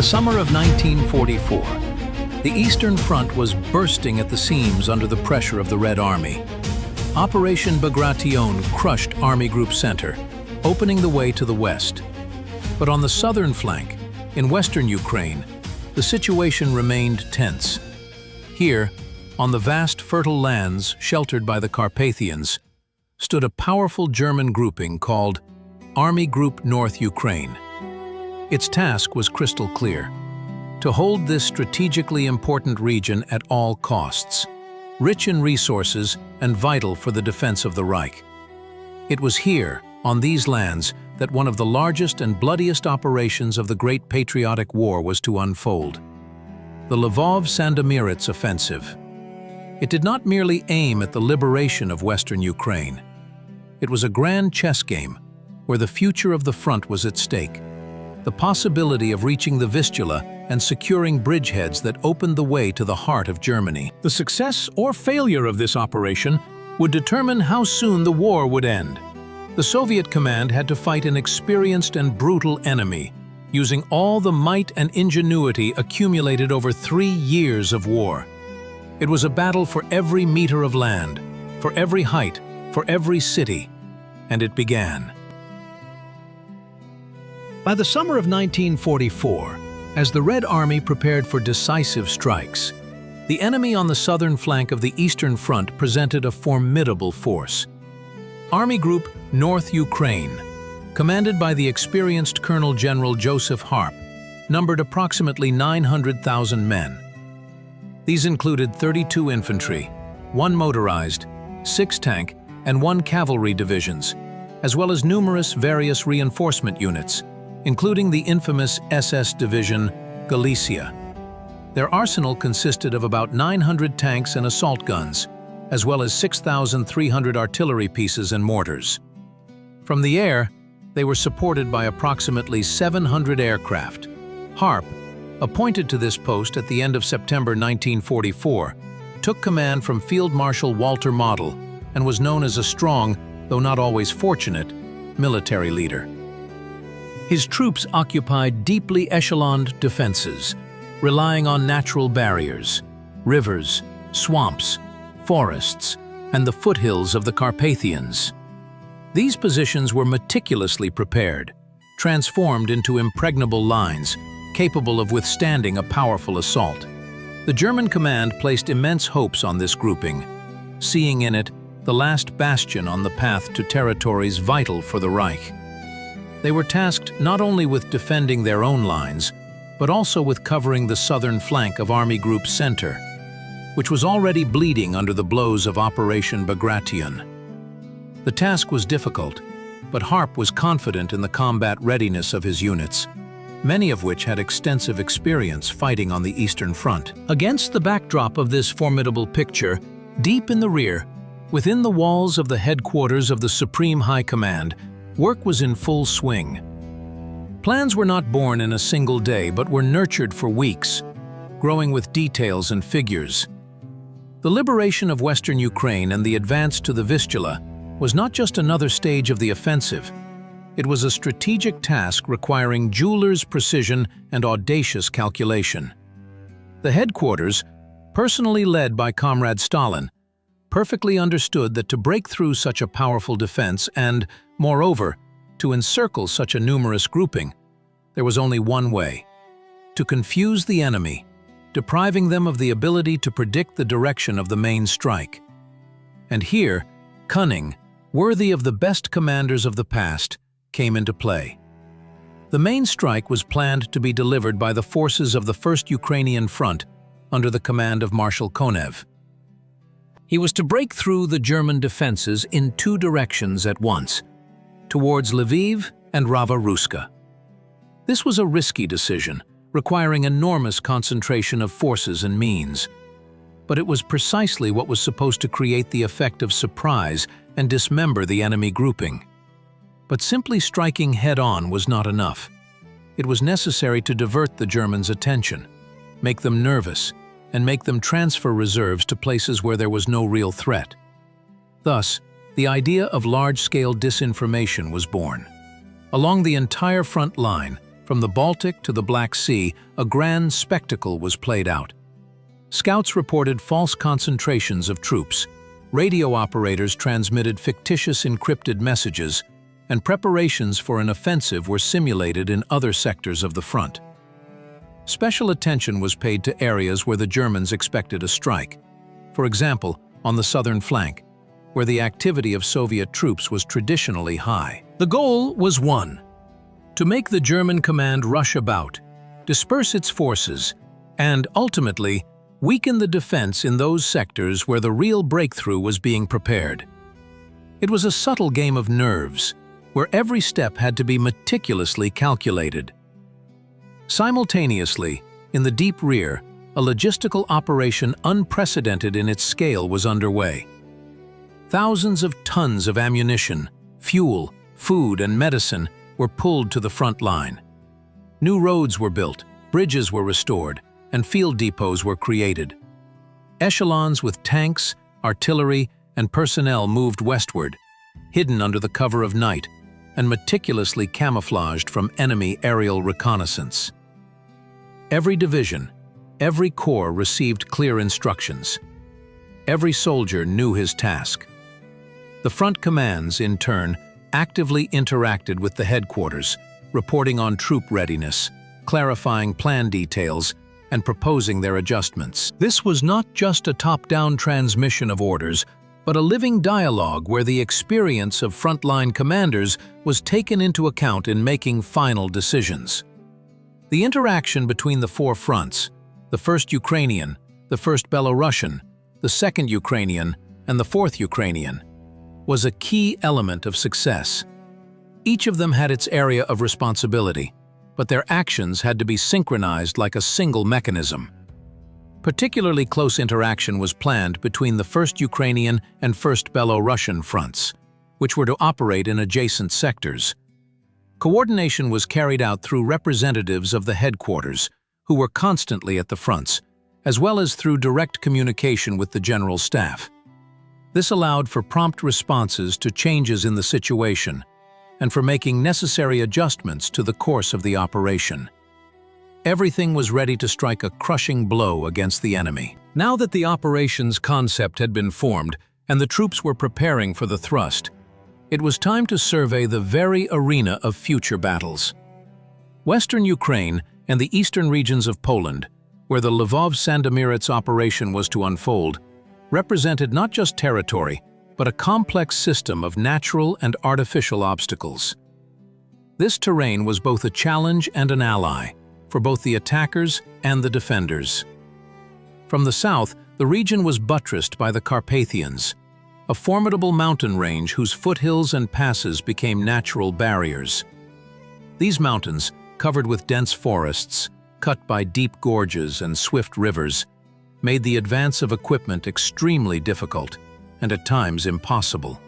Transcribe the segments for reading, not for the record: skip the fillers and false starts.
The summer of 1944. The Eastern Front was bursting at the seams under the pressure of the Red Army. Operation Bagration crushed Army Group Center, opening the way to the west. But on the southern flank, in western Ukraine, the situation remained tense. Here, on the vast fertile lands sheltered by the Carpathians, stood a powerful German grouping called Army Group North Ukraine. Its task was crystal clear: to hold this strategically important region at all costs, rich in resources and vital for the defense of the Reich. It was here, on these lands, that one of the largest and bloodiest operations of the Great Patriotic War was to unfold: the Lvov-Sandomierz offensive. It did not merely aim at the liberation of western Ukraine. It was a grand chess game where the future of the front was at stake, the possibility of reaching the Vistula and securing bridgeheads that opened the way to the heart of Germany. The success or failure of this operation would determine how soon the war would end. The Soviet command had to fight an experienced and brutal enemy, using all the might and ingenuity accumulated over 3 years of war. It was a battle for every meter of land, for every height, for every city, and it began. By the summer of 1944, as the Red Army prepared for decisive strikes, the enemy on the southern flank of the Eastern Front presented a formidable force. Army Group North Ukraine, commanded by the experienced Colonel General Joseph Harp, numbered approximately 900,000 men. These included 32 infantry, 1 motorized, 6 tank, and 1 cavalry divisions, as well as numerous various reinforcement units, including the infamous SS Division Galicia. Their arsenal consisted of about 900 tanks and assault guns, as well as 6,300 artillery pieces and mortars. From the air, they were supported by approximately 700 aircraft. Harp, appointed to this post at the end of September 1944, took command from Field Marshal Walter Model and was known as a strong, though not always fortunate, military leader. His troops occupied deeply echeloned defenses, relying on natural barriers, rivers, swamps, forests, and the foothills of the Carpathians. These positions were meticulously prepared, transformed into impregnable lines, capable of withstanding a powerful assault. The German command placed immense hopes on this grouping, seeing in it the last bastion on the path to territories vital for the Reich. They were tasked not only with defending their own lines, but also with covering the southern flank of Army Group Center, which was already bleeding under the blows of Operation Bagration. The task was difficult, but Harp was confident in the combat readiness of his units, many of which had extensive experience fighting on the Eastern Front. Against the backdrop of this formidable picture, deep in the rear, within the walls of the headquarters of the Supreme High Command, work was in full swing. Plans were not born in a single day, but were nurtured for weeks, growing with details and figures. The liberation of western Ukraine and the advance to the Vistula was not just another stage of the offensive. It was a strategic task requiring jeweler's precision and audacious calculation. The headquarters, personally led by Comrade Stalin, perfectly understood that to break through such a powerful defense and, moreover, to encircle such a numerous grouping, there was only one way: to confuse the enemy, depriving them of the ability to predict the direction of the main strike. And here, cunning, worthy of the best commanders of the past, came into play. The main strike was planned to be delivered by the forces of the First Ukrainian Front under the command of Marshal Konev. He was to break through the German defenses in 2 directions at once, towards Lviv and Rava-Ruska. This was a risky decision, requiring enormous concentration of forces and means. But it was precisely what was supposed to create the effect of surprise and dismember the enemy grouping. But simply striking head-on was not enough. It was necessary to divert the Germans' attention, make them nervous, and make them transfer reserves to places where there was no real threat. Thus, the idea of large-scale disinformation was born. Along the entire front line, From the Baltic to the Black Sea, a grand spectacle was played out. Scouts reported false concentrations of troops, radio operators transmitted fictitious encrypted messages, and preparations for an offensive were simulated in other sectors of the front. Special attention was paid to areas where the Germans expected a strike. For example, on the southern flank, where the activity of Soviet troops was traditionally high. The goal was one: to make the German command rush about, disperse its forces, and ultimately weaken the defense in those sectors where the real breakthrough was being prepared. It was a subtle game of nerves, where every step had to be meticulously calculated. Simultaneously, in the deep rear, a logistical operation unprecedented in its scale was underway. Thousands of tons of ammunition, fuel, food, and medicine were pulled to the front line. New roads were built, bridges were restored, and field depots were created. Echelons with tanks, artillery, and personnel moved westward, hidden under the cover of night and meticulously camouflaged from enemy aerial reconnaissance. Every division, every corps received clear instructions. Every soldier knew his task. The front commands, in turn, actively interacted with the headquarters, reporting on troop readiness, clarifying plan details, and proposing their adjustments. This was not just a top-down transmission of orders, but a living dialogue where the experience of frontline commanders was taken into account in making final decisions. The interaction between the four fronts, the 1st Ukrainian, the 1st Belarusian, the 2nd Ukrainian, and the 4th Ukrainian, was a key element of success. Each of them had its area of responsibility, but their actions had to be synchronized like a single mechanism. Particularly close interaction was planned between the 1st Ukrainian and 1st Belarusian fronts, which were to operate in adjacent sectors. Coordination was carried out through representatives of the headquarters, who were constantly at the fronts, as well as through direct communication with the general staff. This allowed for prompt responses to changes in the situation and for making necessary adjustments to the course of the operation. Everything was ready to strike a crushing blow against the enemy. Now that the operations concept had been formed and the troops were preparing for the thrust, it was time to survey the very arena of future battles. Western Ukraine and the eastern regions of Poland, where the Lvov-Sandomierz operation was to unfold, represented not just territory, but a complex system of natural and artificial obstacles. This terrain was both a challenge and an ally for both the attackers and the defenders. From the south, the region was buttressed by the Carpathians, a formidable mountain range whose foothills and passes became natural barriers. These mountains, covered with dense forests, cut by deep gorges and swift rivers, made the advance of equipment extremely difficult and at times impossible.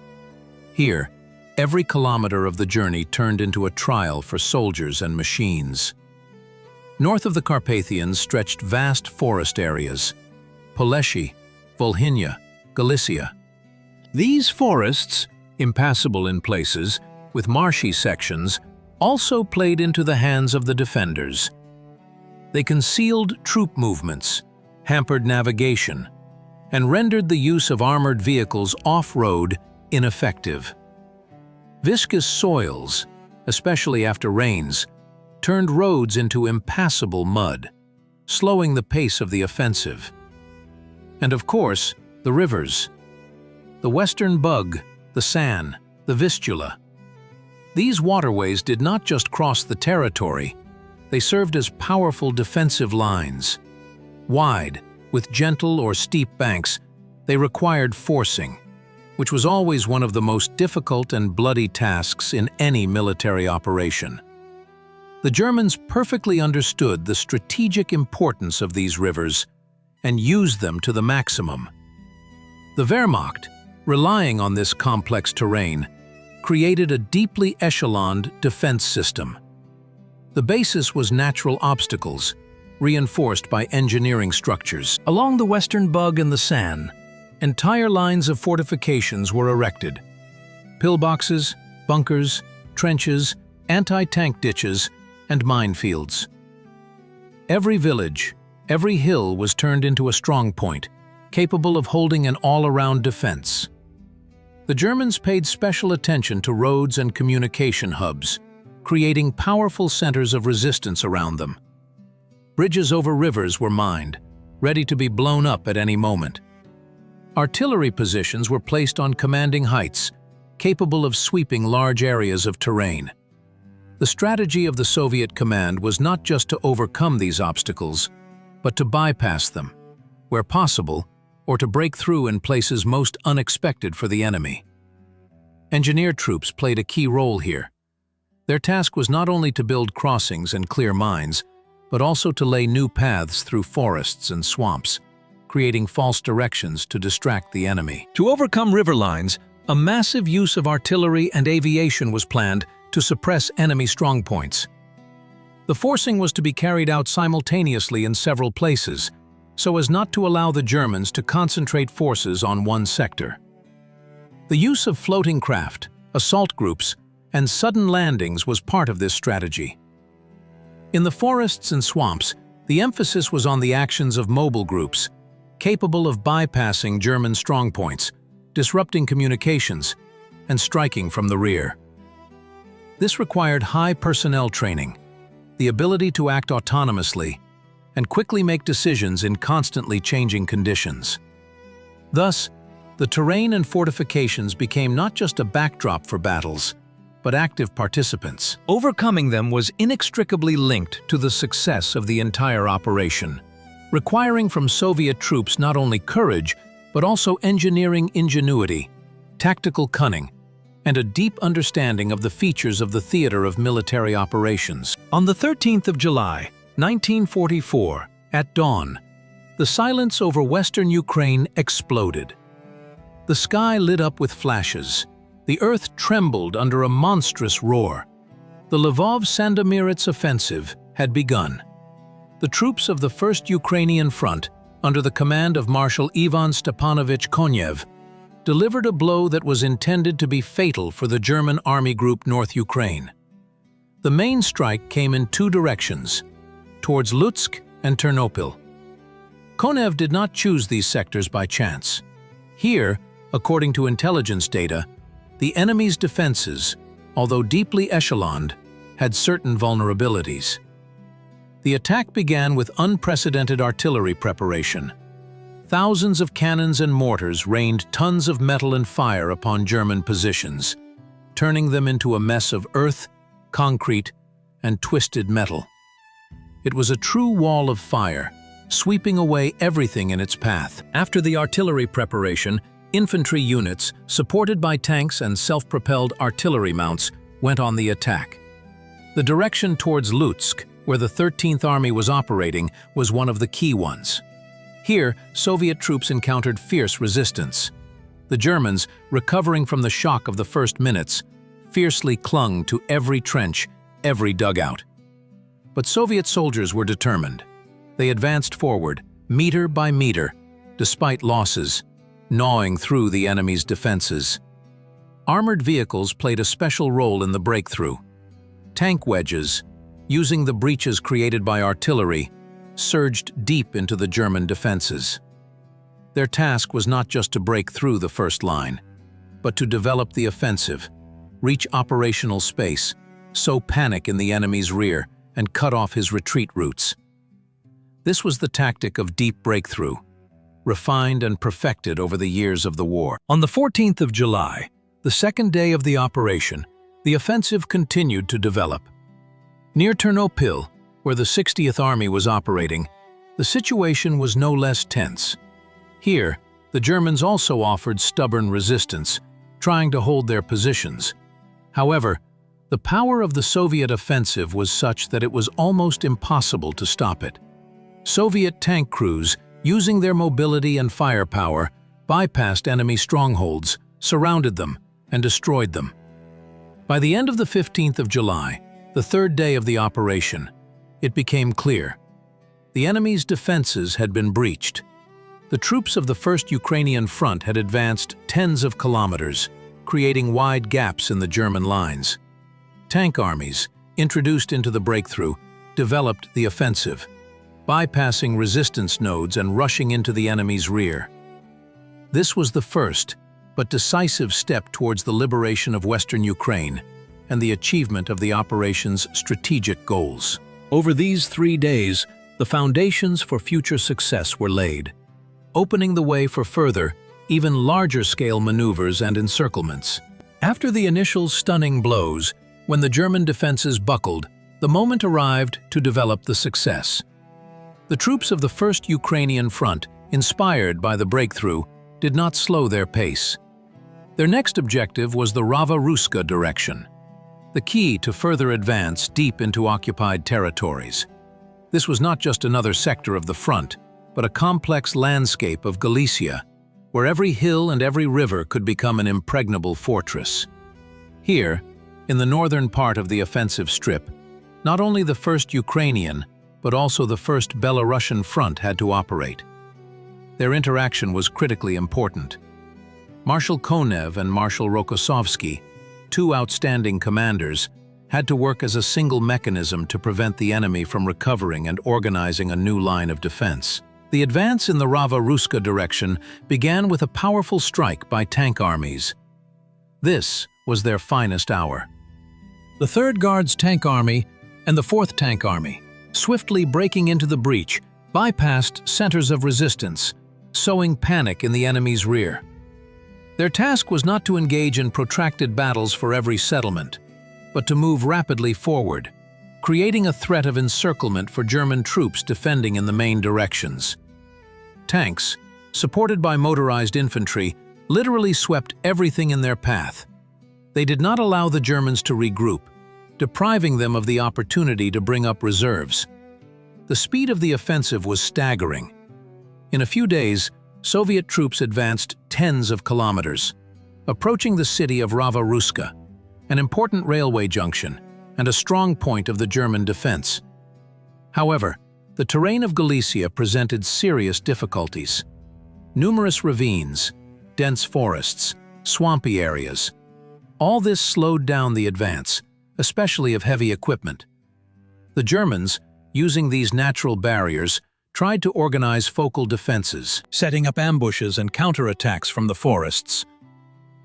Here, every kilometer of the journey turned into a trial for soldiers and machines. North of the Carpathians stretched vast forest areas, Poleshchi, Volhynia, Galicia. These forests, impassable in places, with marshy sections, also played into the hands of the defenders. They concealed troop movements, hampered navigation, and rendered the use of armored vehicles off-road ineffective. Viscous soils, especially after rains, turned roads into impassable mud, slowing the pace of the offensive. And of course, the rivers. The Western Bug, the San, the Vistula. These waterways did not just cross the territory, they served as powerful defensive lines. Wide, with gentle or steep banks, they required forcing, which was always one of the most difficult and bloody tasks in any military operation. The Germans perfectly understood the strategic importance of these rivers and used them to the maximum. The Wehrmacht, relying on this complex terrain, created a deeply echeloned defense system. The basis was natural obstacles, reinforced by engineering structures. Along the Western Bug and the San, entire lines of fortifications were erected. Pillboxes, bunkers, trenches, anti-tank ditches, and minefields. Every village, every hill was turned into a strong point, capable of holding an all-around defense. The Germans paid special attention to roads and communication hubs, creating powerful centers of resistance around them. Bridges over rivers were mined, ready to be blown up at any moment. Artillery positions were placed on commanding heights, capable of sweeping large areas of terrain. The strategy of the Soviet command was not just to overcome these obstacles, but to bypass them, where possible, or to break through in places most unexpected for the enemy. Engineer troops played a key role here. Their task was not only to build crossings and clear mines, but also to lay new paths through forests and swamps, creating false directions to distract the enemy. To overcome river lines, a massive use of artillery and aviation was planned to suppress enemy strongpoints. The forcing was to be carried out simultaneously in several places, so as not to allow the Germans to concentrate forces on one sector. The use of floating craft, assault groups, and sudden landings was part of this strategy. In the forests and swamps, the emphasis was on the actions of mobile groups, capable of bypassing German strongpoints, disrupting communications, and striking from the rear. This required high personnel training, the ability to act autonomously, and quickly make decisions in constantly changing conditions. Thus, the terrain and fortifications became not just a backdrop for battles, but active participants. Overcoming them was inextricably linked to the success of the entire operation, requiring from Soviet troops not only courage, but also engineering ingenuity, tactical cunning, and a deep understanding of the features of the theater of military operations. On the 13th of July, 1944, at dawn, the silence over western Ukraine exploded. The sky lit up with flashes. The earth trembled under a monstrous roar. The Lvov-Sandomierz offensive had begun. The troops of the First Ukrainian Front, under the command of Marshal Ivan Stepanovich Konev, delivered a blow that was intended to be fatal for the German Army Group North Ukraine. The main strike came in two directions, towards Lutsk and Ternopil. Konev did not choose these sectors by chance. Here, according to intelligence data, the enemy's defenses, although deeply echeloned, had certain vulnerabilities. The attack began with unprecedented artillery preparation. Thousands of cannons and mortars rained tons of metal and fire upon German positions, turning them into a mess of earth, concrete, and twisted metal. It was a true wall of fire, sweeping away everything in its path. After the artillery preparation, infantry units, supported by tanks and self-propelled artillery mounts, went on the attack. The direction towards Lutsk, where the 13th Army was operating, was one of the key ones. Here, Soviet troops encountered fierce resistance. The Germans, recovering from the shock of the first minutes, fiercely clung to every trench, every dugout. But Soviet soldiers were determined. They advanced forward, meter by meter, despite losses, gnawing through the enemy's defenses. Armored vehicles played a special role in the breakthrough. Tank wedges, using the breaches created by artillery, surged deep into the German defenses. Their task was not just to break through the first line, but to develop the offensive, reach operational space, sow panic in the enemy's rear, and cut off his retreat routes. This was the tactic of deep breakthrough, refined and perfected over the years of the war. On the 14th of July, the second day of the operation, the offensive continued to develop. Near Ternopil, where the 60th Army was operating, the situation was no less tense. Here, the Germans also offered stubborn resistance, trying to hold their positions. However, the power of the Soviet offensive was such that it was almost impossible to stop it. Soviet tank crews, using their mobility and firepower, bypassed enemy strongholds, surrounded them, and destroyed them. By the end of the 15th of July, the third day of the operation, it became clear. The enemy's defenses had been breached. The troops of the First Ukrainian Front had advanced tens of kilometers, creating wide gaps in the German lines. Tank armies, introduced into the breakthrough, developed the offensive, bypassing resistance nodes and rushing into the enemy's rear. This was the first, but decisive step towards the liberation of Western Ukraine and the achievement of the operation's strategic goals. Over these 3 days, the foundations for future success were laid, opening the way for further, even larger-scale maneuvers and encirclements. After the initial stunning blows, when the German defenses buckled, the moment arrived to develop the success. The troops of the First Ukrainian Front, inspired by the breakthrough, did not slow their pace. Their next objective was the Rava-Ruska direction, the key to further advance deep into occupied territories. This was not just another sector of the front, but a complex landscape of Galicia, where every hill and every river could become an impregnable fortress. Here, in the northern part of the offensive strip, not only the First Ukrainian, but also the First Belarusian Front had to operate. Their interaction was critically important. Marshal Konev and Marshal Rokossovsky, two outstanding commanders, had to work as a single mechanism to prevent the enemy from recovering and organizing a new line of defense. The advance in the Rava-Ruska direction began with a powerful strike by tank armies. This was their finest hour. The 3rd Guards Tank Army and the 4th Tank Army, swiftly breaking into the breach, bypassed centers of resistance, sowing panic in the enemy's rear. Their task was not to engage in protracted battles for every settlement, but to move rapidly forward, creating a threat of encirclement for German troops defending in the main directions. Tanks, supported by motorized infantry, literally swept everything in their path. They did not allow the Germans to regroup, depriving them of the opportunity to bring up reserves. The speed of the offensive was staggering. In a few days, Soviet troops advanced tens of kilometers, approaching the city of Rava-Ruska, an important railway junction and a strong point of the German defense. However, the terrain of Galicia presented serious difficulties. Numerous ravines, dense forests, swampy areas. All this slowed down the advance, especially of heavy equipment. The Germans, using these natural barriers, tried to organize focal defenses, setting up ambushes and counterattacks from the forests.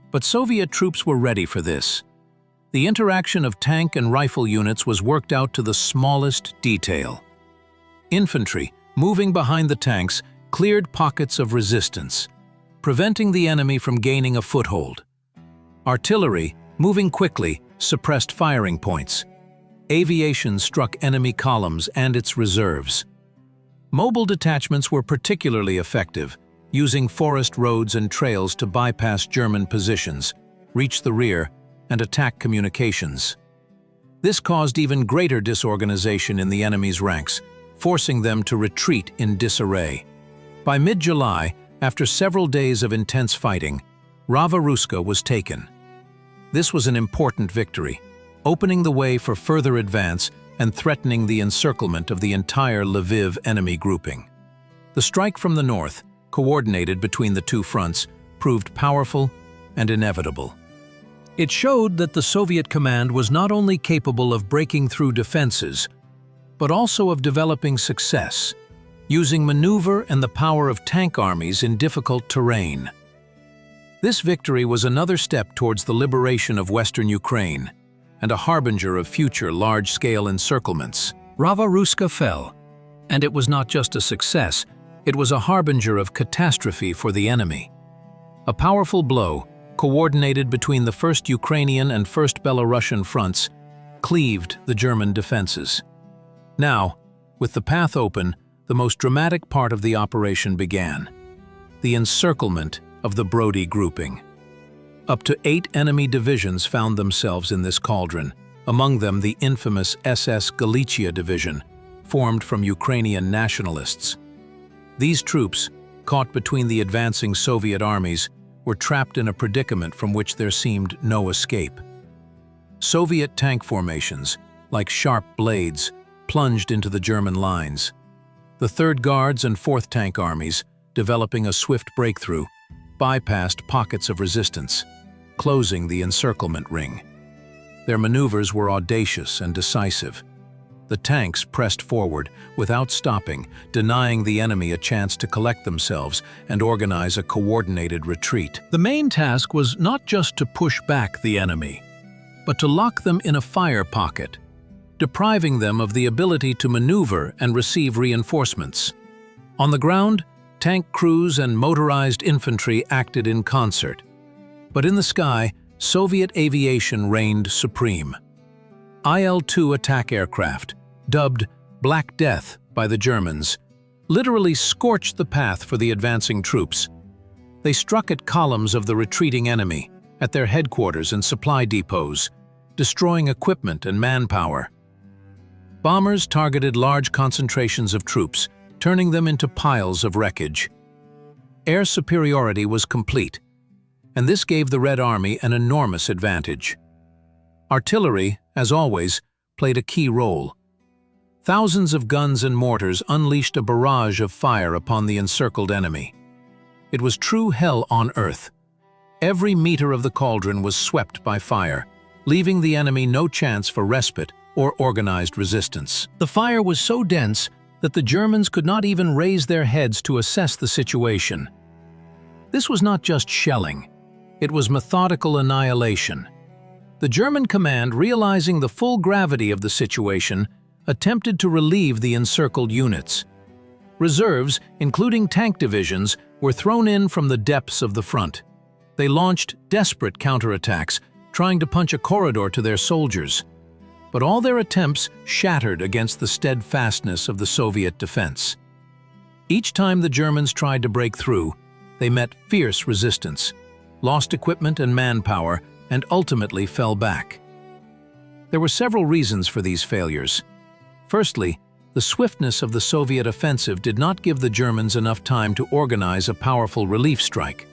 But Soviet troops were ready for this. The interaction of tank and rifle units was worked out to the smallest detail. Infantry, moving behind the tanks, cleared pockets of resistance, preventing the enemy from gaining a foothold. Artillery, moving quickly, suppressed firing points. Aviation struck enemy columns and its reserves. Mobile detachments were particularly effective, using forest roads and trails to bypass German positions, reach the rear, and attack communications. This caused even greater disorganization in the enemy's ranks, forcing them to retreat in disarray. By mid-July, after several days of intense fighting, Rava-Ruska was taken. This was an important victory, opening the way for further advance and threatening the encirclement of the entire Lviv enemy grouping. The strike from the north, coordinated between the two fronts, proved powerful and inevitable. It showed that the Soviet command was not only capable of breaking through defenses, but also of developing success, using maneuver and the power of tank armies in difficult terrain. This victory was another step towards the liberation of Western Ukraine and a harbinger of future large-scale encirclements. Rava-Ruska fell, and it was not just a success, it was a harbinger of catastrophe for the enemy. A powerful blow, coordinated between the First Ukrainian and First Belarusian fronts, cleaved the German defenses. Now, with the path open, the most dramatic part of the operation began: the encirclement of the Brody grouping. Up to 8 enemy divisions found themselves in this cauldron, among them the infamous SS Galicia division, formed from Ukrainian nationalists. These troops, caught between the advancing Soviet armies, were trapped in a predicament from which there seemed no escape. Soviet tank formations, like sharp blades, plunged into the German lines. The 3rd Guards and 4th Tank Armies, developing a swift breakthrough, bypassed pockets of resistance, closing the encirclement ring. Their maneuvers were audacious and decisive. The tanks pressed forward without stopping, denying the enemy a chance to collect themselves and organize a coordinated retreat. The main task was not just to push back the enemy, but to lock them in a fire pocket, depriving them of the ability to maneuver and receive reinforcements. On the ground, tank crews and motorized infantry acted in concert. But in the sky, Soviet aviation reigned supreme. Il-2 attack aircraft, dubbed Black Death by the Germans, literally scorched the path for the advancing troops. They struck at columns of the retreating enemy, at their headquarters and supply depots, destroying equipment and manpower. Bombers targeted large concentrations of troops, turning them into piles of wreckage. Air superiority was complete, and this gave the Red Army an enormous advantage. Artillery, as always, played a key role. Thousands of guns and mortars unleashed a barrage of fire upon the encircled enemy. It was true hell on earth. Every meter of the cauldron was swept by fire, leaving the enemy no chance for respite or organized resistance. The fire was so dense that the Germans could not even raise their heads to assess the situation. This was not just shelling. It was methodical annihilation. The German command, realizing the full gravity of the situation, attempted to relieve the encircled units. Reserves, including tank divisions, were thrown in from the depths of the front. They launched desperate counterattacks, trying to punch a corridor to their soldiers. But all their attempts shattered against the steadfastness of the Soviet defense. Each time the Germans tried to break through, they met fierce resistance, lost equipment and manpower, and ultimately fell back. There were several reasons for these failures. Firstly, the swiftness of the Soviet offensive did not give the Germans enough time to organize a powerful relief strike.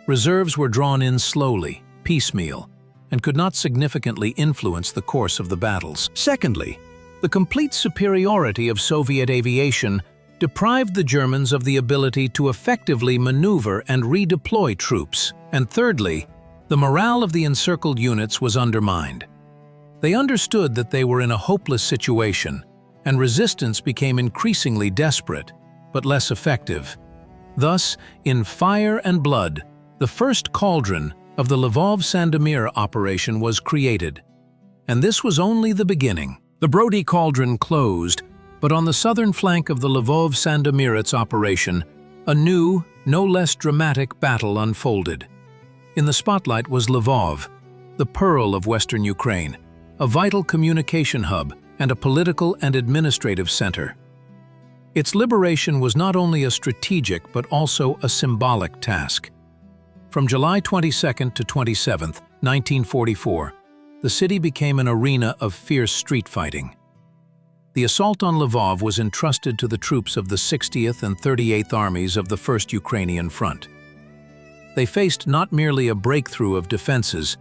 Reserves were drawn in slowly, piecemeal, and could not significantly influence the course of the battles. Secondly, the complete superiority of Soviet aviation deprived the Germans of the ability to effectively maneuver and redeploy troops. And thirdly, the morale of the encircled units was undermined. They understood that they were in a hopeless situation, and resistance became increasingly desperate, but less effective. Thus, in fire and blood, the first cauldron of the Lvov-Sandomierz operation was created. And this was only the beginning. The Brody cauldron closed, but on the southern flank of the Lvov-Sandomierz operation, a new, no less dramatic battle unfolded. In the spotlight was Lvov, the pearl of western Ukraine, a vital communication hub and a political and administrative center. Its liberation was not only a strategic but also a symbolic task. From July 22nd to 27th, 1944, the city became an arena of fierce street fighting. The assault on Lvov was entrusted to the troops of the 60th and 38th Armies of the First Ukrainian Front. They faced not merely a breakthrough of defenses,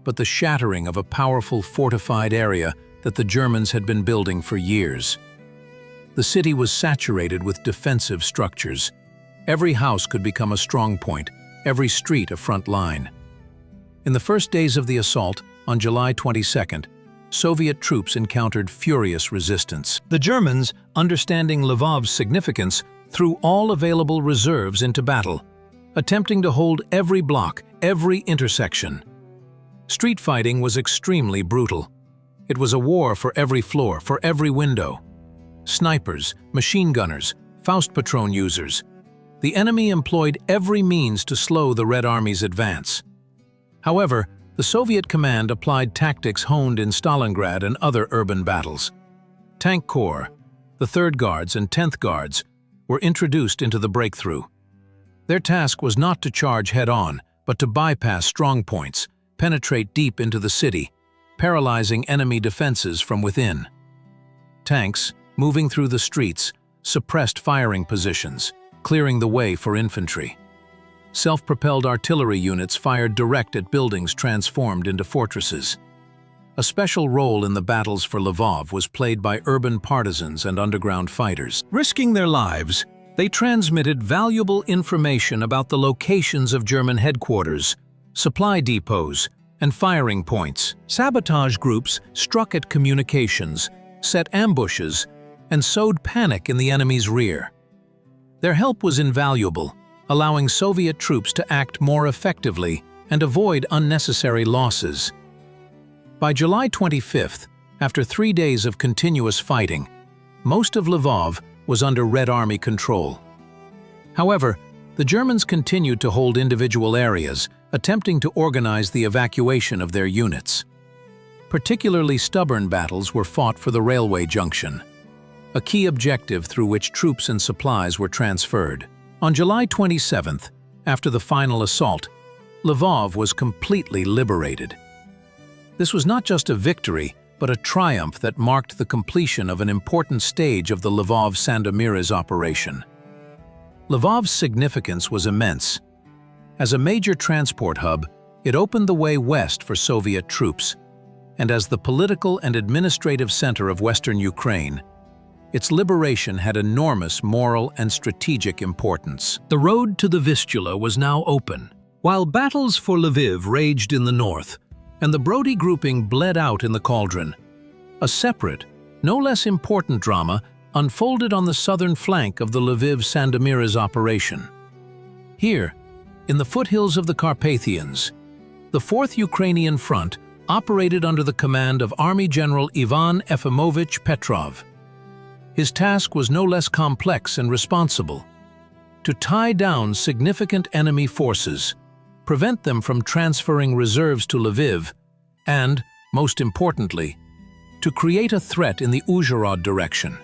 but the shattering of a powerful fortified area that the Germans had been building for years. The city was saturated with defensive structures. Every house could become a strong point, every street a front line. In the first days of the assault, on July 22nd, Soviet troops encountered furious resistance. The Germans, understanding Lvov's significance, threw all available reserves into battle, attempting to hold every block, every intersection. Street fighting was extremely brutal. It was a war for every floor, for every window. Snipers, machine gunners, Faust patron users. The enemy employed every means to slow the Red Army's advance. However, the Soviet command applied tactics honed in Stalingrad and other urban battles. Tank Corps, the 3rd Guards and 10th Guards, were introduced into the breakthrough. Their task was not to charge head-on, but to bypass strong points, penetrate deep into the city, paralyzing enemy defenses from within. Tanks, moving through the streets, suppressed firing positions, clearing the way for infantry. Self-propelled artillery units fired direct at buildings transformed into fortresses. A special role in the battles for Lvov was played by urban partisans and underground fighters. Risking their lives, they transmitted valuable information about the locations of German headquarters, supply depots, and firing points. Sabotage groups struck at communications, set ambushes, and sowed panic in the enemy's rear. Their help was invaluable, allowing Soviet troops to act more effectively and avoid unnecessary losses. By July 25th, after 3 days of continuous fighting, most of Lvov was under Red Army control. However, the Germans continued to hold individual areas, attempting to organize the evacuation of their units. Particularly stubborn battles were fought for the railway junction, a key objective through which troops and supplies were transferred. On July 27th, after the final assault, Lvov was completely liberated. This was not just a victory, but a triumph that marked the completion of an important stage of the Lvov-Sandomierz operation. Lvov's significance was immense. As a major transport hub, it opened the way west for Soviet troops, and as the political and administrative center of Western Ukraine, its liberation had enormous moral and strategic importance. The road to the Vistula was now open. While battles for Lviv raged in the north, and the Brody grouping bled out in the cauldron, a separate, no less important drama unfolded on the southern flank of the Lviv-Sandomierz operation. Here, in the foothills of the Carpathians, the 4th Ukrainian Front operated under the command of Army General Ivan Efimovich Petrov. His task was no less complex and responsible: to tie down significant enemy forces, prevent them from transferring reserves to Lviv, and, most importantly, to create a threat in the Uzhhorod direction.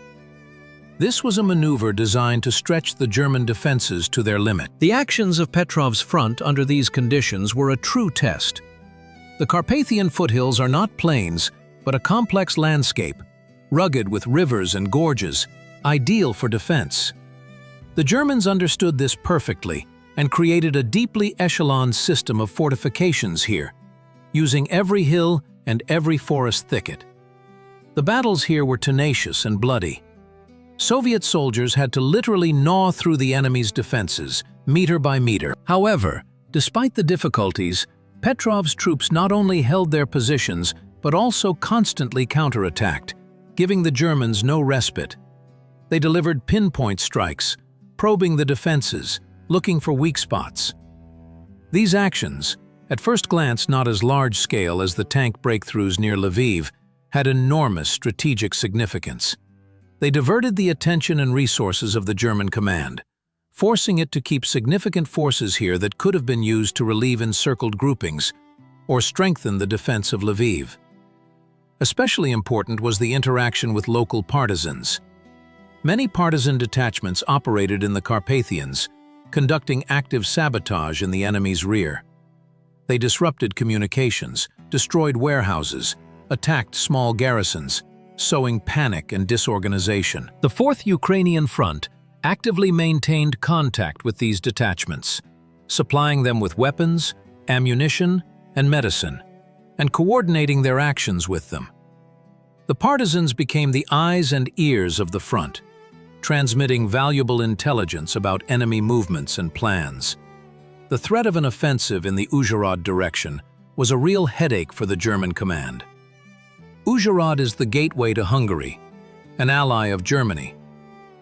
This was a maneuver designed to stretch the German defenses to their limit. The actions of Petrov's front under these conditions were a true test. The Carpathian foothills are not plains, but a complex landscape, rugged with rivers and gorges, ideal for defense. The Germans understood this perfectly and created a deeply echeloned system of fortifications here, using every hill and every forest thicket. The battles here were tenacious and bloody. Soviet soldiers had to literally gnaw through the enemy's defenses, meter by meter. However, despite the difficulties, Petrov's troops not only held their positions, but also constantly counterattacked, giving the Germans no respite. They delivered pinpoint strikes, probing the defenses, looking for weak spots. These actions, at first glance not as large-scale as the tank breakthroughs near Lviv, had enormous strategic significance. They diverted the attention and resources of the German command, forcing it to keep significant forces here that could have been used to relieve encircled groupings or strengthen the defense of Lviv. Especially important was the interaction with local partisans. Many partisan detachments operated in the Carpathians, conducting active sabotage in the enemy's rear. They disrupted communications, destroyed warehouses, attacked small garrisons, sowing panic and disorganization. The 4th Ukrainian Front actively maintained contact with these detachments, supplying them with weapons, ammunition, and medicine, and coordinating their actions with them. The partisans became the eyes and ears of the front, transmitting valuable intelligence about enemy movements and plans. The threat of an offensive in the Uzhhorod direction was a real headache for the German command. Uzhhorod is the gateway to Hungary, an ally of Germany,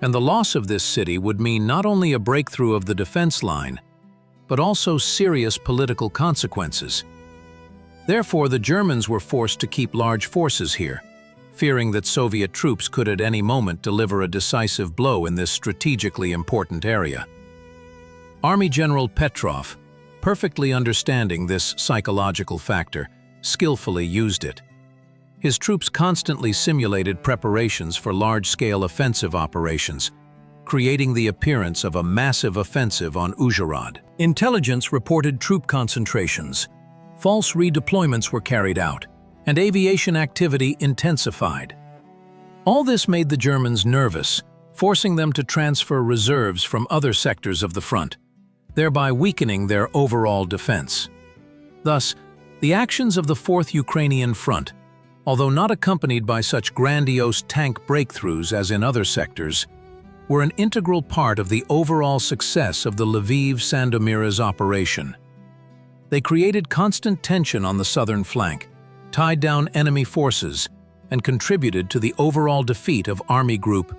and the loss of this city would mean not only a breakthrough of the defense line, but also serious political consequences. Therefore, the Germans were forced to keep large forces here, fearing that Soviet troops could at any moment deliver a decisive blow in this strategically important area. Army General Petrov, perfectly understanding this psychological factor, skillfully used it. His troops constantly simulated preparations for large-scale offensive operations, creating the appearance of a massive offensive on Uzhhorod. Intelligence reported troop concentrations, false redeployments were carried out, and aviation activity intensified. All this made the Germans nervous, forcing them to transfer reserves from other sectors of the front, thereby weakening their overall defense. Thus, the actions of the 4th Ukrainian Front, although not accompanied by such grandiose tank breakthroughs as in other sectors, were an integral part of the overall success of the Lviv-Sandomierz operation. They created constant tension on the southern flank, tied down enemy forces, and contributed to the overall defeat of Army Group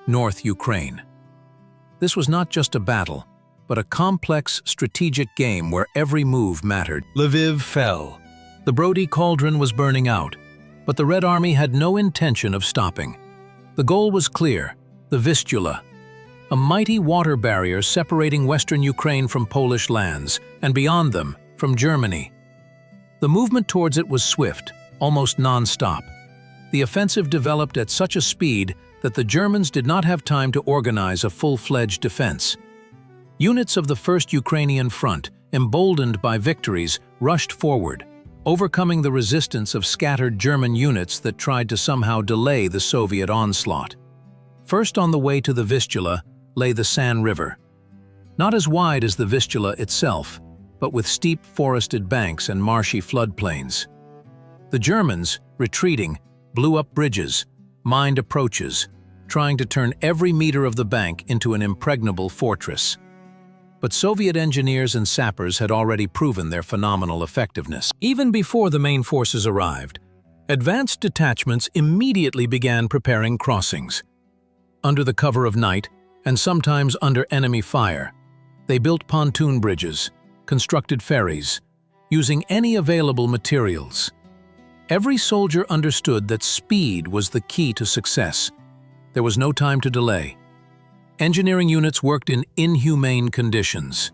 North Ukraine. This was not just a battle, but a complex strategic game where every move mattered. Lviv fell. The Brody cauldron was burning out, but the Red Army had no intention of stopping. The goal was clear: the Vistula, a mighty water barrier separating western Ukraine from Polish lands, and beyond them, from Germany. The movement towards it was swift, almost non-stop. The offensive developed at such a speed that the Germans did not have time to organize a full-fledged defense. Units of the First Ukrainian Front, emboldened by victories, rushed forward, overcoming the resistance of scattered German units that tried to somehow delay the Soviet onslaught. First on the way to the Vistula lay the San River. Not as wide as the Vistula itself, but with steep forested banks and marshy floodplains. The Germans, retreating, blew up bridges, mined approaches, trying to turn every meter of the bank into an impregnable fortress. But Soviet engineers and sappers had already proven their phenomenal effectiveness. Even before the main forces arrived, advanced detachments immediately began preparing crossings. Under the cover of night, and sometimes under enemy fire, they built pontoon bridges, constructed ferries, using any available materials. Every soldier understood that speed was the key to success. There was no time to delay. Engineering units worked in inhumane conditions.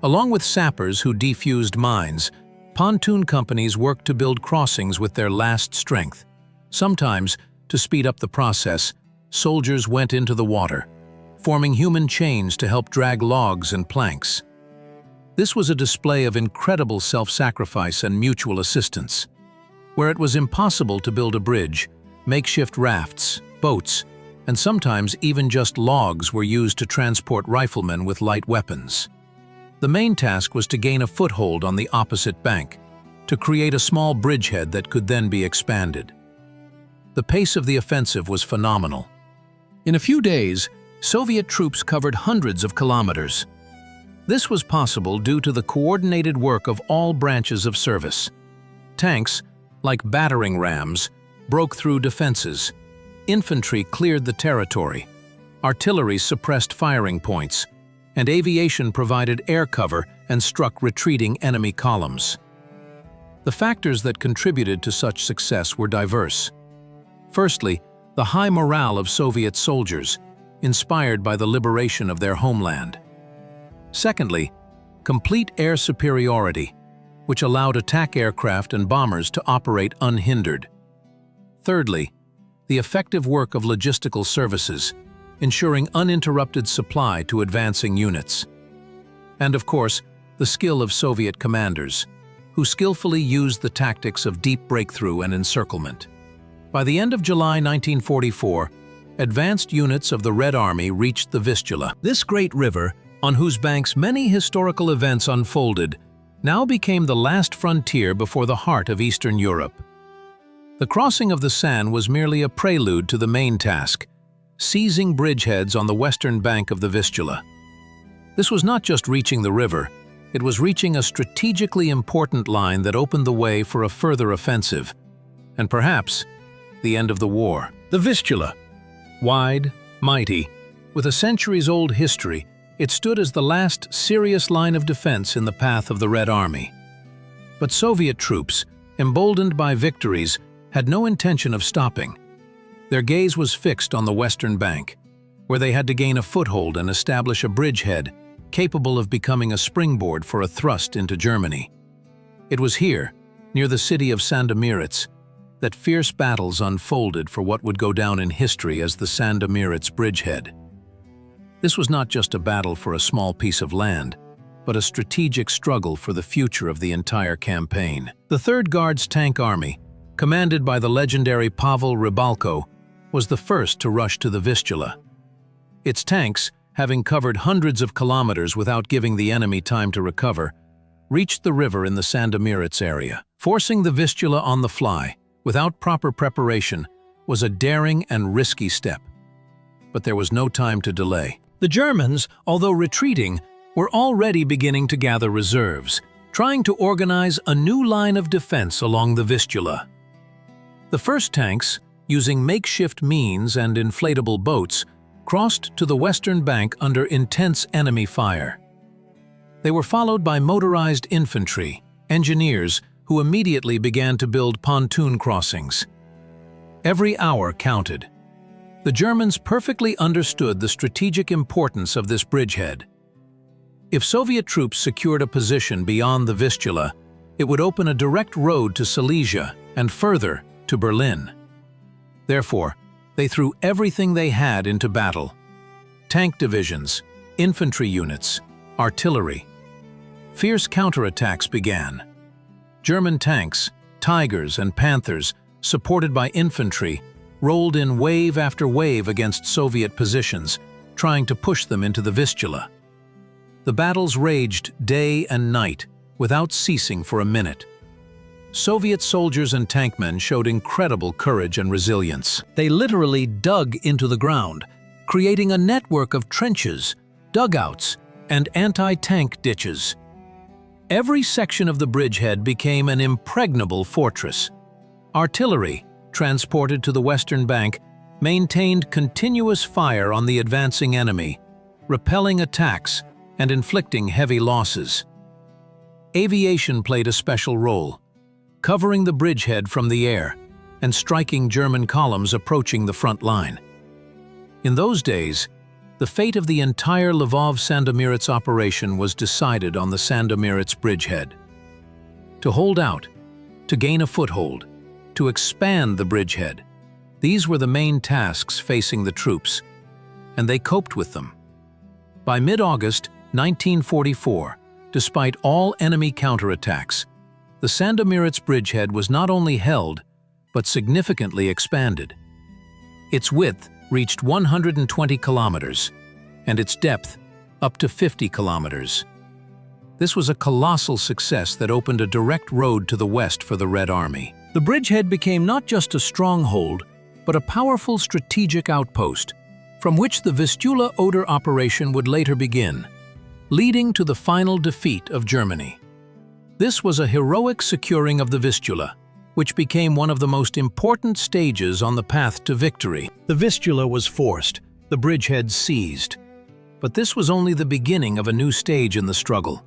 Along with sappers who defused mines, pontoon companies worked to build crossings with their last strength. Sometimes, to speed up the process, soldiers went into the water, forming human chains to help drag logs and planks. This was a display of incredible self-sacrifice and mutual assistance. Where it was impossible to build a bridge, makeshift rafts, boats, and sometimes even just logs were used to transport riflemen with light weapons. The main task was to gain a foothold on the opposite bank, to create a small bridgehead that could then be expanded. The pace of the offensive was phenomenal. In a few days, Soviet troops covered hundreds of kilometers. This was possible due to the coordinated work of all branches of service. Tanks, like battering rams, broke through defenses. Infantry cleared the territory. Artillery suppressed firing points, and aviation provided air cover and struck retreating enemy columns. The factors that contributed to such success were diverse. Firstly, the high morale of Soviet soldiers, inspired by the liberation of their homeland. Secondly, complete air superiority, which allowed attack aircraft and bombers to operate unhindered. Thirdly, the effective work of logistical services, ensuring uninterrupted supply to advancing units. And of course, the skill of Soviet commanders, who skillfully used the tactics of deep breakthrough and encirclement. By the end of July 1944, advanced units of the Red Army reached the Vistula. This great river, on whose banks many historical events unfolded, now became the last frontier before the heart of Eastern Europe. The crossing of the San was merely a prelude to the main task, seizing bridgeheads on the western bank of the Vistula. This was not just reaching the river, it was reaching a strategically important line that opened the way for a further offensive, and perhaps the end of the war. The Vistula, wide, mighty, with a centuries-old history, it stood as the last serious line of defense in the path of the Red Army. But Soviet troops, emboldened by victories, had no intention of stopping. Their gaze was fixed on the western bank, where they had to gain a foothold and establish a bridgehead capable of becoming a springboard for a thrust into Germany. It was here, near the city of Sandomierz, that fierce battles unfolded for what would go down in history as the Sandomierz bridgehead. This was not just a battle for a small piece of land, but a strategic struggle for the future of the entire campaign. The 3rd Guards Tank Army, commanded by the legendary Pavel Rybalko, was the first to rush to the Vistula. Its tanks, having covered hundreds of kilometers without giving the enemy time to recover, reached the river in the Sandomierz area. Forcing the Vistula on the fly, without proper preparation, was a daring and risky step. But there was no time to delay. The Germans, although retreating, were already beginning to gather reserves, trying to organize a new line of defense along the Vistula. The first tanks, using makeshift means and inflatable boats, crossed to the western bank under intense enemy fire. They were followed by motorized infantry, engineers who immediately began to build pontoon crossings. Every hour counted. The Germans perfectly understood the strategic importance of this bridgehead. If Soviet troops secured a position beyond the Vistula, it would open a direct road to Silesia and further to Berlin. Therefore, they threw everything they had into battle: tank divisions, infantry units, artillery. Fierce counterattacks began. German tanks, Tigers and Panthers, supported by infantry, rolled in wave after wave against Soviet positions, trying to push them into the Vistula. The battles raged day and night, without ceasing for a minute. Soviet soldiers and tankmen showed incredible courage and resilience. They literally dug into the ground, creating a network of trenches, dugouts, and anti-tank ditches. Every section of the bridgehead became an impregnable fortress. Artillery, transported to the western bank, maintained continuous fire on the advancing enemy, repelling attacks and inflicting heavy losses. Aviation played a special role, covering the bridgehead from the air and striking German columns approaching the front line. In those days, the fate of the entire Lvov-Sandomierz operation was decided on the Sandomierz bridgehead. To hold out, to gain a foothold, to expand the bridgehead, these were the main tasks facing the troops, and they coped with them. By mid-August 1944, despite all enemy counterattacks, the Sandomierz bridgehead was not only held, but significantly expanded. Its width reached 120 kilometers, and its depth up to 50 kilometers. This was a colossal success that opened a direct road to the west for the Red Army. The bridgehead became not just a stronghold, but a powerful strategic outpost, from which the Vistula-Oder operation would later begin, leading to the final defeat of Germany. This was a heroic securing of the Vistula, which became one of the most important stages on the path to victory. The Vistula was forced, the bridgehead seized. But this was only the beginning of a new stage in the struggle.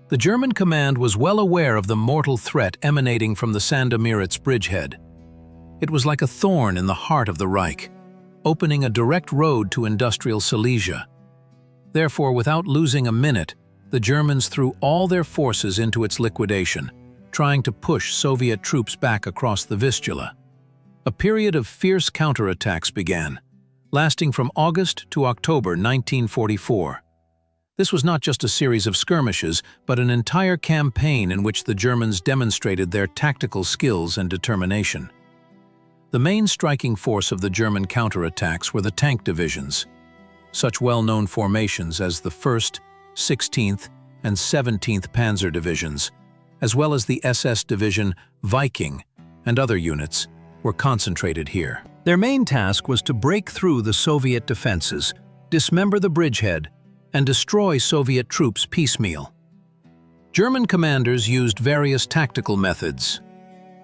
The German command was well aware of the mortal threat emanating from the Sandomierz bridgehead. It was like a thorn in the heart of the Reich, opening a direct road to industrial Silesia. Therefore, without losing a minute, the Germans threw all their forces into its liquidation, trying to push Soviet troops back across the Vistula. A period of fierce counterattacks began, lasting from August to October 1944. This was not just a series of skirmishes, but an entire campaign in which the Germans demonstrated their tactical skills and determination. The main striking force of the German counterattacks were the tank divisions. Such well-known formations as the 1st, 16th, and 17th Panzer Divisions, as well as the SS Division Viking and other units, were concentrated here. Their main task was to break through the Soviet defenses, dismember the bridgehead, and destroy Soviet troops piecemeal. German commanders used various tactical methods.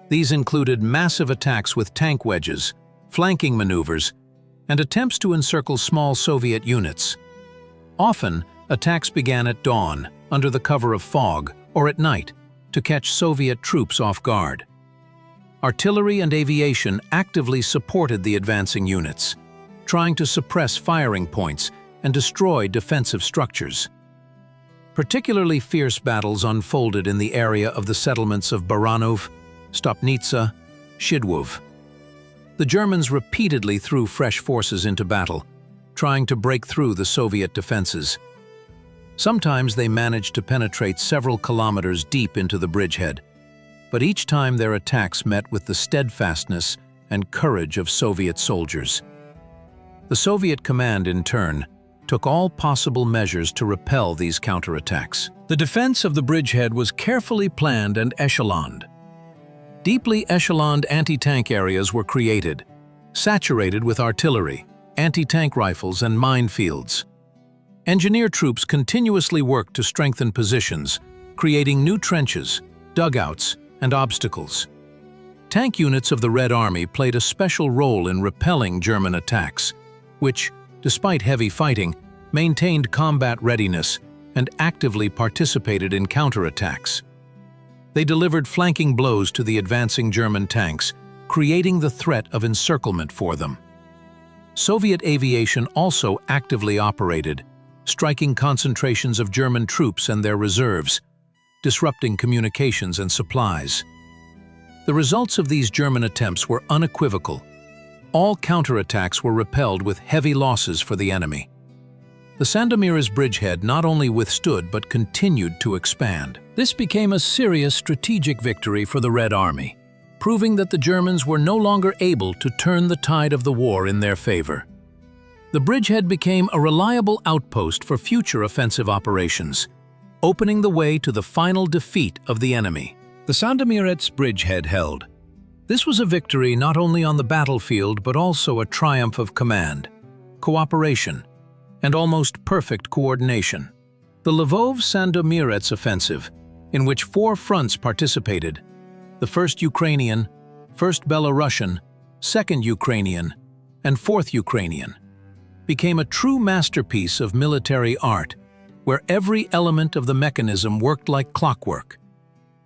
These included massive attacks with tank wedges, flanking maneuvers, and attempts to encircle small Soviet units. Often, attacks began at dawn, under the cover of fog, or at night, to catch Soviet troops off guard. Artillery and aviation actively supported the advancing units, trying to suppress firing points and destroy defensive structures. Particularly fierce battles unfolded in the area of the settlements of Baranov, Stopnitsa, Szydłów. The Germans repeatedly threw fresh forces into battle, trying to break through the Soviet defenses. Sometimes they managed to penetrate several kilometers deep into the bridgehead, but each time their attacks met with the steadfastness and courage of Soviet soldiers. The Soviet command, in turn, took all possible measures to repel these counterattacks. The defense of the bridgehead was carefully planned and echeloned. Deeply echeloned anti-tank areas were created, saturated with artillery, anti-tank rifles, and minefields. Engineer troops continuously worked to strengthen positions, creating new trenches, dugouts, and obstacles. Tank units of the Red Army played a special role in repelling German attacks, which, despite heavy fighting, maintained combat readiness and actively participated in counterattacks. They delivered flanking blows to the advancing German tanks, creating the threat of encirclement for them. Soviet aviation also actively operated, striking concentrations of German troops and their reserves, disrupting communications and supplies. The results of these German attempts were unequivocal. All counterattacks were repelled with heavy losses for the enemy. The Sandomierz bridgehead not only withstood but continued to expand. This became a serious strategic victory for the Red Army, proving that the Germans were no longer able to turn the tide of the war in their favor. The bridgehead became a reliable outpost for future offensive operations, opening the way to the final defeat of the enemy. The Sandomierz bridgehead held. This was a victory not only on the battlefield but also a triumph of command, cooperation, and almost perfect coordination. The Lvov-Sandomierz offensive, in which 4 fronts participated, the 1st Ukrainian, 1st Belarusian, 2nd Ukrainian, and 4th Ukrainian, became a true masterpiece of military art, where every element of the mechanism worked like clockwork.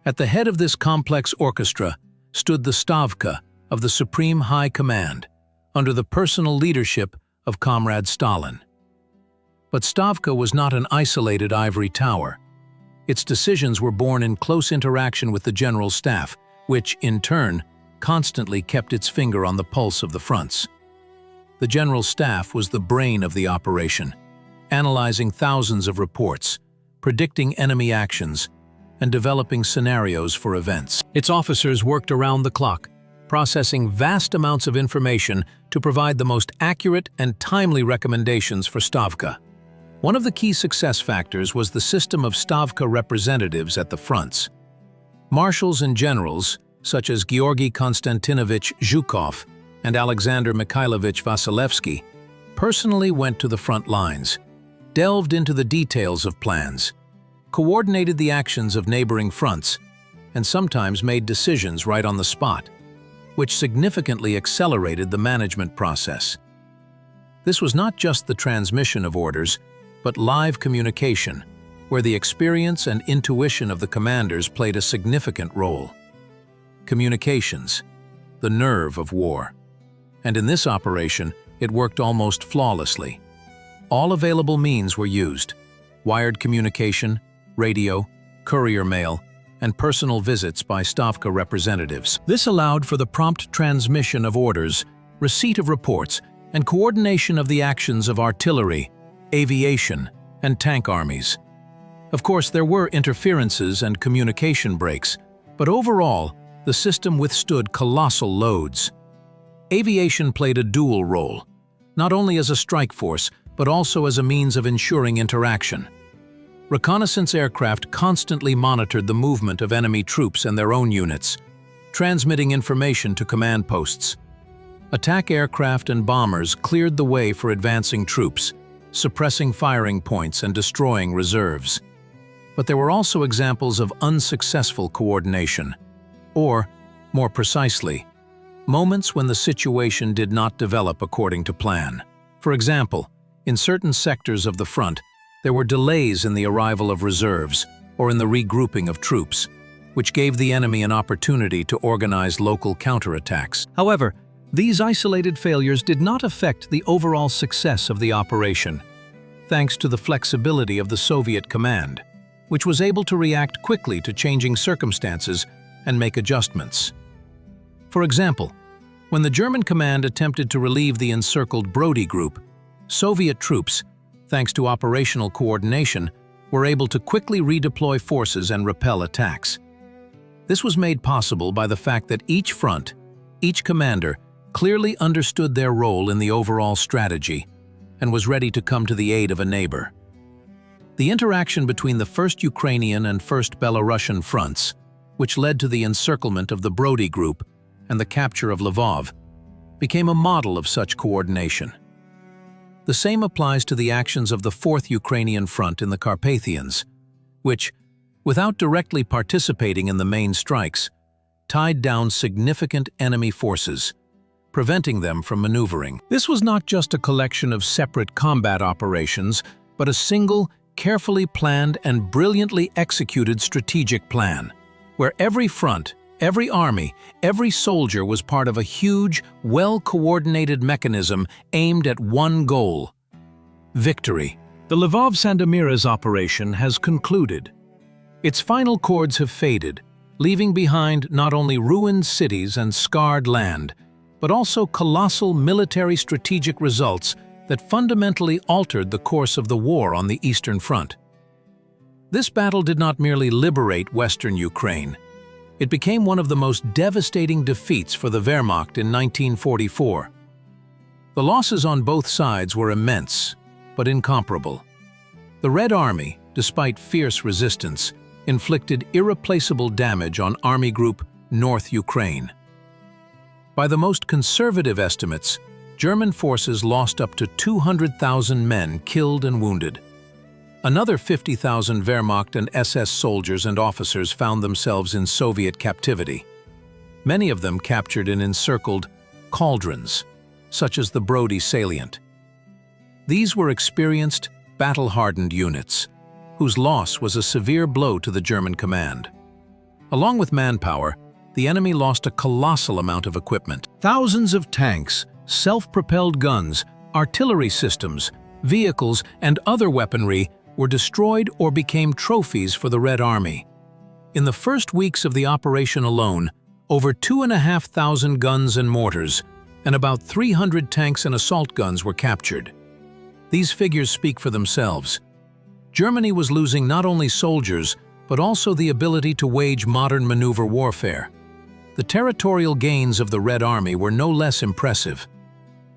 At the head of this complex orchestra stood the Stavka of the Supreme High Command, under the personal leadership of Comrade Stalin. But Stavka was not an isolated ivory tower. Its decisions were born in close interaction with the General Staff, which, in turn, constantly kept its finger on the pulse of the fronts. The General Staff was the brain of the operation, analyzing thousands of reports, predicting enemy actions, and developing scenarios for events. Its officers worked around the clock, processing vast amounts of information to provide the most accurate and timely recommendations for Stavka. One of the key success factors was the system of Stavka representatives at the fronts. Marshals and generals, such as Georgy Konstantinovich Zhukov and Alexander Mikhailovich Vasilevsky, personally went to the front lines, delved into the details of plans, coordinated the actions of neighboring fronts, and sometimes made decisions right on the spot, which significantly accelerated the management process. This was not just the transmission of orders, but live communication, where the experience and intuition of the commanders played a significant role. Communications, the nerve of war. And in this operation, it worked almost flawlessly. All available means were used: wired communication, radio, courier mail, and personal visits by Stavka representatives. This allowed for the prompt transmission of orders, receipt of reports, and coordination of the actions of artillery, aviation, and tank armies. Of course, there were interferences and communication breaks, but overall, the system withstood colossal loads. Aviation played a dual role, not only as a strike force, but also as a means of ensuring interaction. Reconnaissance aircraft constantly monitored the movement of enemy troops and their own units, transmitting information to command posts. Attack aircraft and bombers cleared the way for advancing troops, suppressing firing points and destroying reserves. But there were also examples of unsuccessful coordination, or, more precisely, moments when the situation did not develop according to plan. For example, in certain sectors of the front, there were delays in the arrival of reserves or in the regrouping of troops, which gave the enemy an opportunity to organize local counterattacks. However, these isolated failures did not affect the overall success of the operation, thanks to the flexibility of the Soviet command, which was able to react quickly to changing circumstances and make adjustments. For example, when the German command attempted to relieve the encircled Brody group, Soviet troops, thanks to operational coordination, were able to quickly redeploy forces and repel attacks. This was made possible by the fact that each front, each commander, clearly understood their role in the overall strategy and was ready to come to the aid of a neighbor. The interaction between the 1st Ukrainian and 1st Belarusian fronts, which led to the encirclement of the Brody group and the capture of Lvov, became a model of such coordination. The same applies to the actions of the 4th Ukrainian front in the Carpathians, which, without directly participating in the main strikes, tied down significant enemy forces, preventing them from maneuvering. This was not just a collection of separate combat operations, but a single, carefully planned and brilliantly executed strategic plan, where every front, every army, every soldier was part of a huge, well-coordinated mechanism aimed at one goal: victory. The Lvov-Sandomierz operation has concluded. Its final chords have faded, leaving behind not only ruined cities and scarred land, but also colossal military strategic results that fundamentally altered the course of the war on the Eastern Front. This battle did not merely liberate Western Ukraine. It became one of the most devastating defeats for the Wehrmacht in 1944. The losses on both sides were immense, but incomparable. The Red Army, despite fierce resistance, inflicted irreplaceable damage on Army Group North Ukraine. By the most conservative estimates, German forces lost up to 200,000 men killed and wounded. Another 50,000 Wehrmacht and SS soldiers and officers found themselves in Soviet captivity, many of them captured in encircled cauldrons, such as the Brody salient. These were experienced, battle-hardened units, whose loss was a severe blow to the German command. Along with manpower, the enemy lost a colossal amount of equipment. Thousands of tanks, self-propelled guns, artillery systems, vehicles, and other weaponry were destroyed or became trophies for the Red Army. In the first weeks of the operation alone, over 2,500 guns and mortars, and about 300 tanks and assault guns were captured. These figures speak for themselves. Germany was losing not only soldiers, but also the ability to wage modern maneuver warfare. The territorial gains of the Red Army were no less impressive.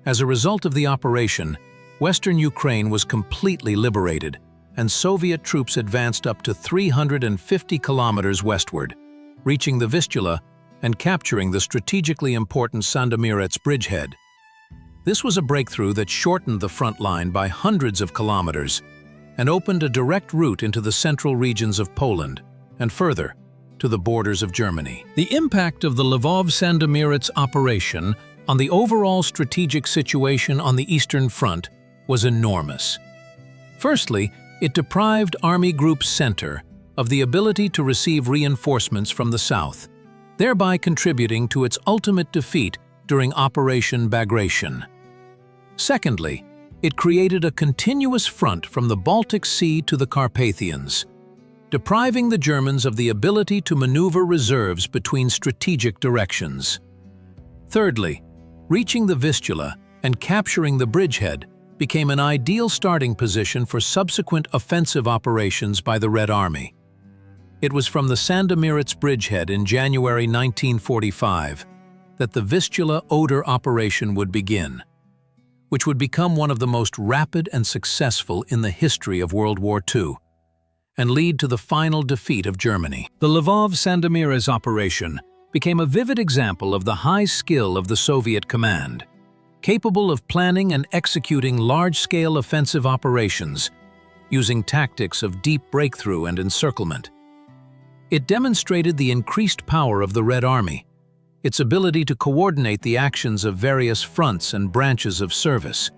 As a result of the operation, Western Ukraine was completely liberated, and Soviet troops advanced up to 350 kilometers westward, reaching the Vistula and capturing the strategically important Sandomierz bridgehead. This was a breakthrough that shortened the front line by hundreds of kilometers and opened a direct route into the central regions of Poland and further to the borders of Germany. The impact of the Lvov-Sandomierz operation on the overall strategic situation on the Eastern Front was enormous. Firstly, it deprived Army Group Center of the ability to receive reinforcements from the south, thereby contributing to its ultimate defeat during Operation Bagration. Secondly, it created a continuous front from the Baltic Sea to the Carpathians, depriving the Germans of the ability to maneuver reserves between strategic directions. Thirdly, reaching the Vistula and capturing the bridgehead became an ideal starting position for subsequent offensive operations by the Red Army. It was from the Sandomierz bridgehead in January 1945 that the Vistula-Oder operation would begin, which would become one of the most rapid and successful in the history of World War II, and lead to the final defeat of Germany. The Lvov-Sandomierz operation became a vivid example of the high skill of the Soviet command, capable of planning and executing large-scale offensive operations, using tactics of deep breakthrough and encirclement. It demonstrated the increased power of the Red Army, its ability to coordinate the actions of various fronts and branches of service.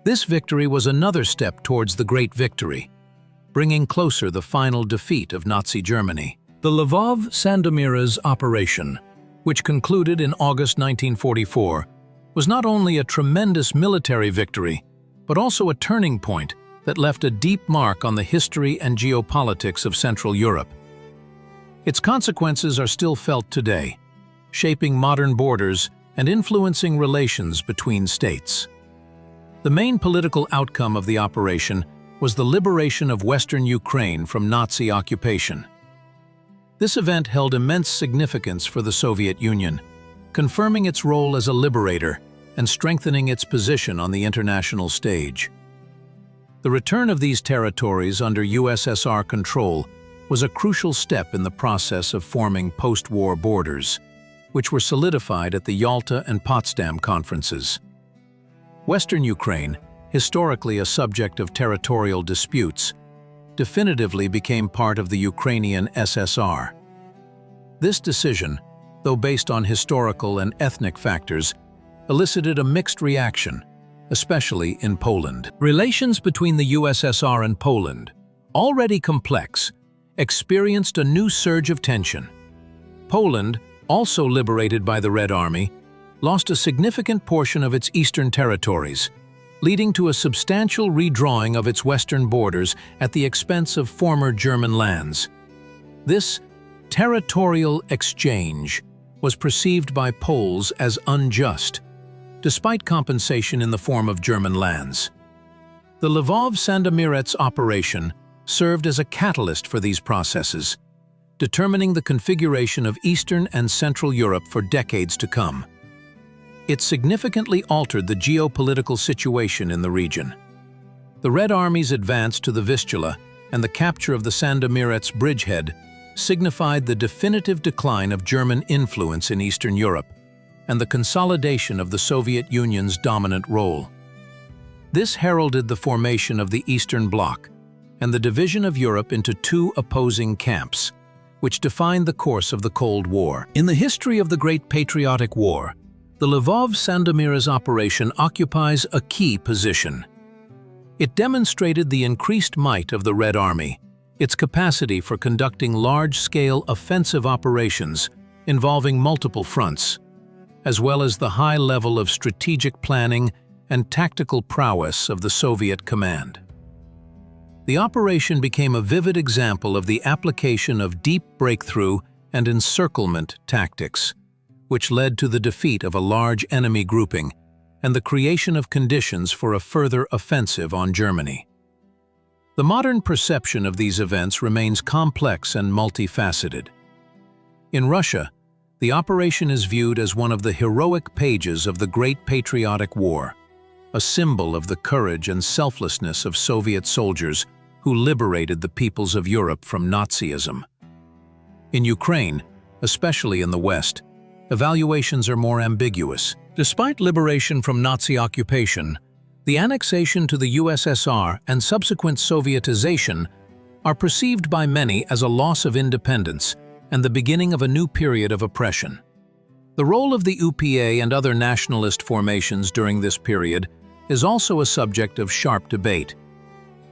This victory was another step towards the Great Victory, bringing closer the final defeat of Nazi Germany. The Lvov-Sandomierz operation, which concluded in August 1944, was not only a tremendous military victory, but also a turning point that left a deep mark on the history and geopolitics of Central Europe. Its consequences are still felt today, shaping modern borders and influencing relations between states. The main political outcome of the operation was the liberation of Western Ukraine from Nazi occupation. This event held immense significance for the Soviet Union, confirming its role as a liberator and strengthening its position on the international stage. The return of these territories under USSR control was a crucial step in the process of forming post-war borders, which were solidified at the Yalta and Potsdam conferences. Western Ukraine, historically a subject of territorial disputes, definitively became part of the Ukrainian SSR. This decision, though based on historical and ethnic factors, elicited a mixed reaction, especially in Poland. Relations between the USSR and Poland, already complex, experienced a new surge of tension. Poland, also liberated by the Red Army, lost a significant portion of its eastern territories, leading to a substantial redrawing of its western borders at the expense of former German lands. This territorial exchange was perceived by Poles as unjust, despite compensation in the form of German lands. The Lvov-Sandomierz operation served as a catalyst for these processes, determining the configuration of Eastern and Central Europe for decades to come. It significantly altered the geopolitical situation in the region. The Red Army's advance to the Vistula and the capture of the Sandomierz bridgehead signified the definitive decline of German influence in Eastern Europe and the consolidation of the Soviet Union's dominant role. This heralded the formation of the Eastern Bloc and the division of Europe into two opposing camps, which defined the course of the Cold War. In the history of the Great Patriotic War, the Lvov-Sandomierz operation occupies a key position. It demonstrated the increased might of the Red Army, its capacity for conducting large-scale offensive operations involving multiple fronts, as well as the high level of strategic planning and tactical prowess of the Soviet command. The operation became a vivid example of the application of deep breakthrough and encirclement tactics, which led to the defeat of a large enemy grouping and the creation of conditions for a further offensive on Germany. The modern perception of these events remains complex and multifaceted. In Russia, the operation is viewed as one of the heroic pages of the Great Patriotic War, a symbol of the courage and selflessness of Soviet soldiers who liberated the peoples of Europe from Nazism. In Ukraine, especially in the West, evaluations are more ambiguous. Despite liberation from Nazi occupation, the annexation to the USSR and subsequent Sovietization are perceived by many as a loss of independence and the beginning of a new period of oppression. The role of the UPA and other nationalist formations during this period is also a subject of sharp debate.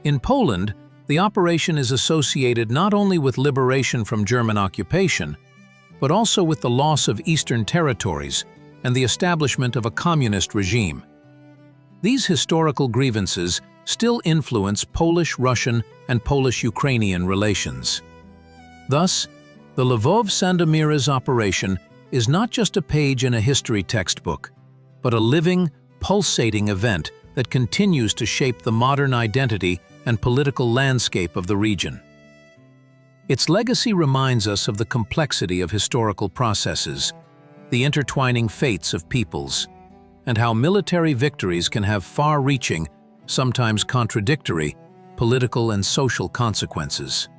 In Poland, the operation is associated not only with liberation from German occupation, but also with the loss of eastern territories and the establishment of a communist regime. These historical grievances still influence Polish-Russian and Polish-Ukrainian relations. Thus, the Lvov-Sandomierz operation is not just a page in a history textbook, but a living, pulsating event that continues to shape the modern identity and political landscape of the region. Its legacy reminds us of the complexity of historical processes, the intertwining fates of peoples, and how military victories can have far-reaching, sometimes contradictory, political and social consequences.